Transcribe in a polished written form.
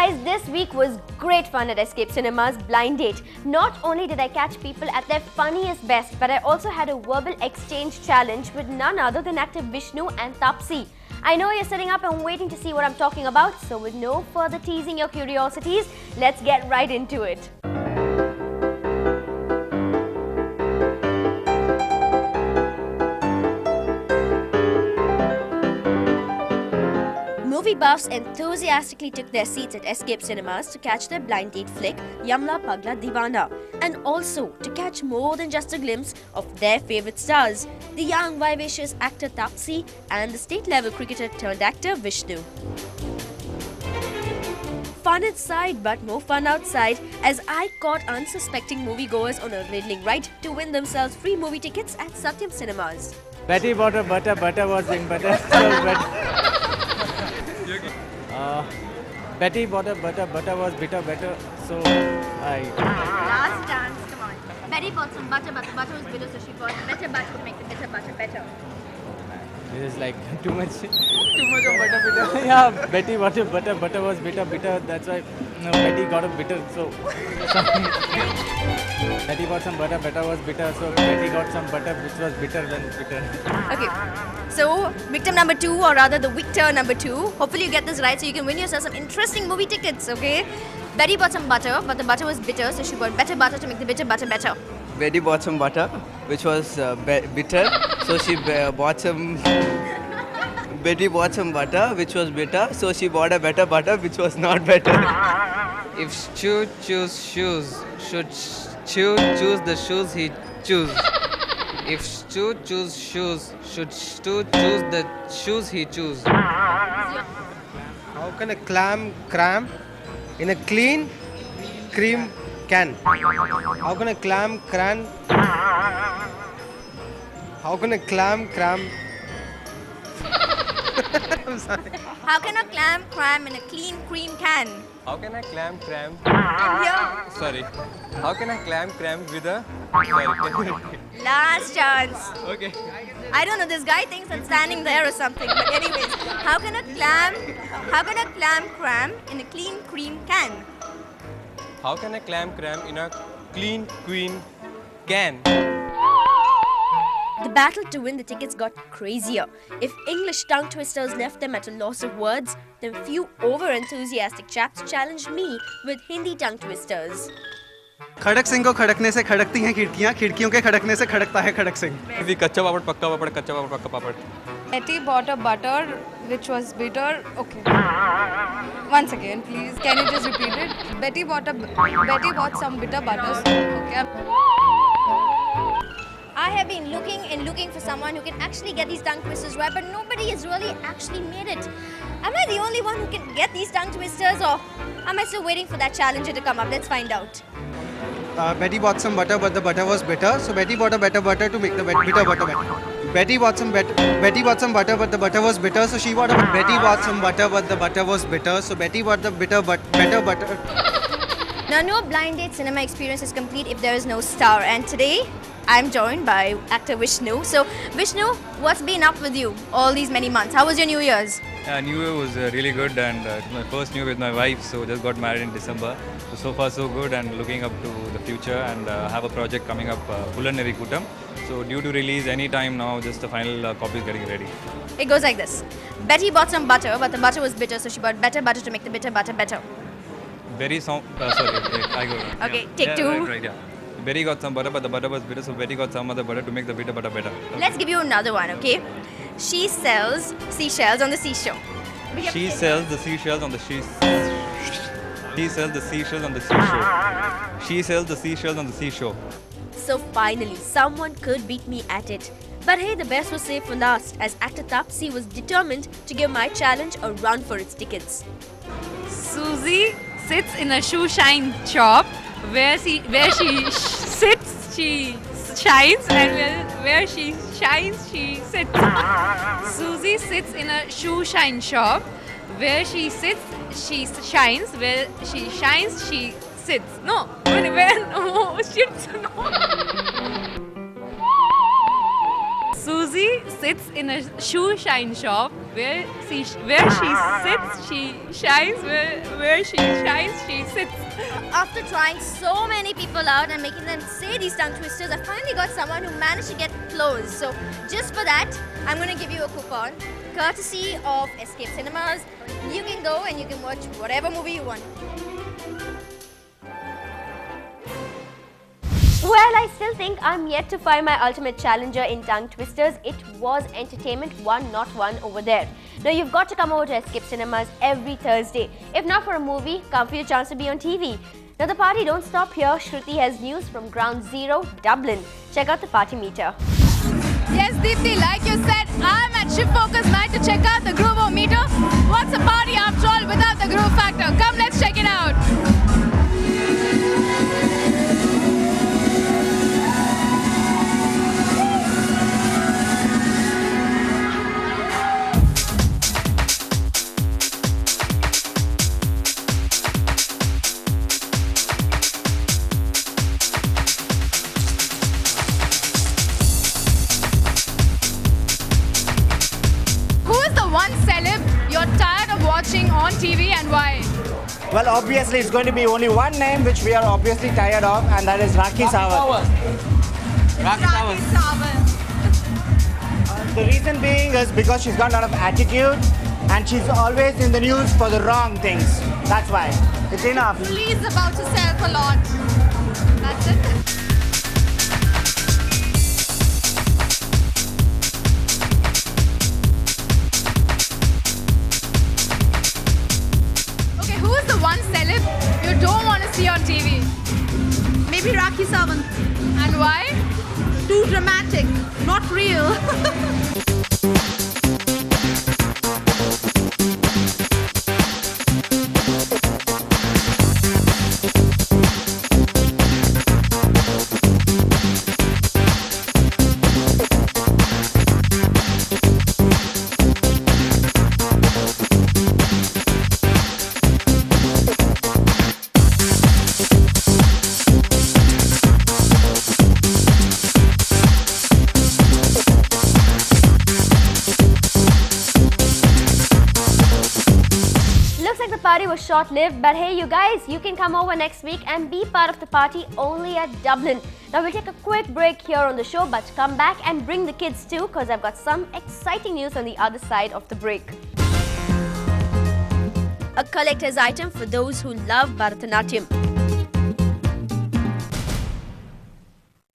Guys, this week was great fun at Escape Cinema's Blind Date. Not only did I catch people at their funniest best, but I also had a verbal exchange challenge with none other than actor Vishnu and Taapsee. I know you're sitting up and waiting to see what I'm talking about, so with no further teasing your curiosities, let's get right into it. Movie buffs enthusiastically took their seats at Escape Cinemas to catch their blind date flick, Yamla Pagla Divana, and also to catch more than just a glimpse of their favourite stars, the young vivacious actor Taapsee and the state-level cricketer turned actor Vishnu. Fun inside but more fun outside as I caught unsuspecting moviegoers on a riddling ride to win themselves free movie tickets at Satyam Cinemas. Betty bought a butter, butter was in butter. So Betty bought a butter, butter was bitter, better. So Last dance, come on. Betty bought some butter, but the butter was bitter, so she bought better butter to make the bitter butter better. This is like too much of butter, bitter. Yeah, Betty bought a butter, butter was bitter, bitter. That's why Betty got a bitter. So Betty bought some butter, butter was bitter. So Betty got some butter, which was bitter than bitter. Okay, so victim number 2, or rather the victor number 2. Hopefully you get this right so you can win yourself some interesting movie tickets, okay? Betty bought some butter, but the butter was bitter, so she bought better butter to make the bitter butter better. Betty bought some butter, which was bitter, so she bought some. Betty bought some butter, which was bitter, so she bought a better butter, which was not better. If Stu choose shoes, should Stu choose the shoes he choose? If Stu choose shoes, should Stu choose the shoes he choose? How can a clam cram in a clean cream can? How can a clam cram? How can a clam cram? I'm sorry. How can a clam cram in a clean cream can? How can a clam cram? Yeah. Sorry. How can a clam cram with a? Sorry. Last chance. Okay. I don't know, this guy thinks I'm standing there or something. But anyways, how can a clam cram in a clean cream can? How can a clam cram in a clean queen can? The battle to win the tickets got crazier. If English tongue twisters left them at a loss of words, then few over-enthusiastic chaps challenged me with Hindi tongue twisters. खड़क सिंह को खड़कने से खड़कती हैं खिड़कियां, खिड़कियों के खड़कने से खड़कता है खड़क सिंह. कच्चा पापड़ पक्का पापड़ कच्चा पापड़ पक्का पापड़. Betty bought a butter which was bitter. Okay. Once again, please. Can you just repeat it? Betty bought some bitter butters. Okay. I have been looking for someone who can actually get these tongue twisters right, but nobody has really actually made it. Am I the only one who can get these tongue twisters, or am I still waiting for that challenger to come up? Let's find out. Betty bought some butter, but the butter was bitter. So Betty bought a better butter to make the bitter butter better. Betty bought some butter, but the butter was bitter. So she bought a Betty bought some butter, but the butter was bitter. So Betty bought the better butter. Now, no blind date cinema experience is complete if there is no star, and today I'm joined by actor Vishnu. So, Vishnu, what's been up with you all these many months? How was your New Year's? New Year was really good, and it's my first New Year with my wife, so just got married in December. So far so good, and looking up to the future, and have a project coming up, Pulaneri Kutam. So due to release any time now, just the final copy is getting ready. It goes like this. Betty bought some butter, but the butter was bitter, so she bought better butter to make the bitter butter better. Sorry, I go. Okay, take two. Right, yeah. Betty got some butter, but the butter was bitter, so Betty got some other butter to make the bitter butter better. Let's give you another one, okay? She sells seashells on the seashore. She sells the seashells on the seashore. He sells the seashells on the seashore. She sells the seashells on the seashore. So finally, someone could beat me at it. But hey, the best was saved for last, as actor Taapsee was determined to give my challenge a run for its tickets. Susie sits in a shoe shine shop where she sits, she shines, and where she shines, she sits. Susie sits in a shoe shine shop where she sits, she shines, where she shines, she sits. No, shits, no. Susie sits in a shoe shine shop Where she sits, she shines. Where she shines, she sits. After trying so many people out and making them say these tongue twisters, I finally got someone who managed to get close. So just for that, I'm going to give you a coupon, courtesy of Escape Cinemas. You can go and you can watch whatever movie you want. Well, I still think I'm yet to find my ultimate challenger in tongue twisters. It was entertainment 101 over there. Now you've got to come over to Escape Cinemas every Thursday. If not for a movie, come for your chance to be on TV. Now the party don't stop here. Shruti has news from Ground Zero, Dublin. Check out the party meter. Yes, Deepthi, like you said, I'm at Shift Focus Night to check out the Groovometer. What's a party after all without the groove factor? Come, let's check it out. On TV and why? Well, obviously it's going to be only one name which we are obviously tired of, and that is Rakhi Sawant. Rakhi Sawant. The reason being is because she's got a lot of attitude and she's always in the news for the wrong things. That's why. It's enough. Lee's about to sell a lot. That's it. Who's the one celeb you don't want to see on TV? Maybe Rakhi Sawant. And why? Too dramatic, not real. Party was short-lived, but hey you guys, you can come over next week and be part of the party only at Dublin. Now we'll take a quick break here on the show, but come back and bring the kids too, because I've got some exciting news on the other side of the break. A collector's item for those who love Bharatanatyam.